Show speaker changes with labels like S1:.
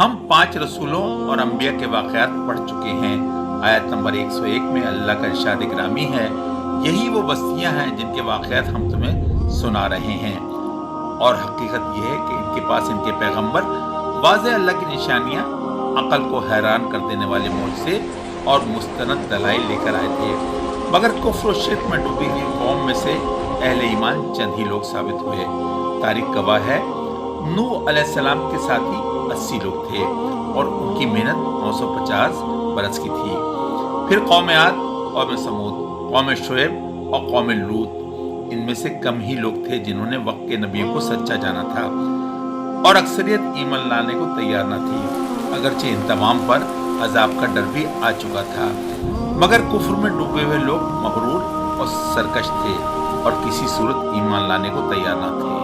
S1: ہم 5 رسولوں اور انبیاء کے واقعات پڑھ چکے ہیں۔ آیت نمبر 101 میں اللہ کا ارشاد گرامی ہے، یہی وہ بستیاں ہیں جن کے واقعات ہم تمہیں سنا رہے ہیں، اور حقیقت یہ ہے کہ ان کے پاس ان کے پیغمبر واضح اللہ کی نشانیاں، عقل کو حیران کر دینے والے معجزے اور مستند دلائل لے کر آئے تھے، مگر کفر و شرک میں ڈوبی ہوئی قوم میں سے اہل ایمان چند ہی لوگ ثابت ہوئے۔ تاریخ گواہ ہے نوح علیہ السلام کے ساتھی 80 لوگ تھے اور ان کی محنت 950 برس کی تھی۔ پھر قوم عاد، قوم سمود، قوم شعیب اور قوم لوط، ان میں سے کم ہی لوگ تھے جنہوں نے وقت کے نبیوں کو سچا جانا تھا، اور اکثریت ایمان لانے کو تیار نہ تھی، اگرچہ ان تمام پر عذاب کا ڈر بھی آ چکا تھا، مگر کفر میں ڈوبے ہوئے لوگ مغرور اور سرکش تھے اور کسی صورت ایمان لانے کو تیار نہ تھے۔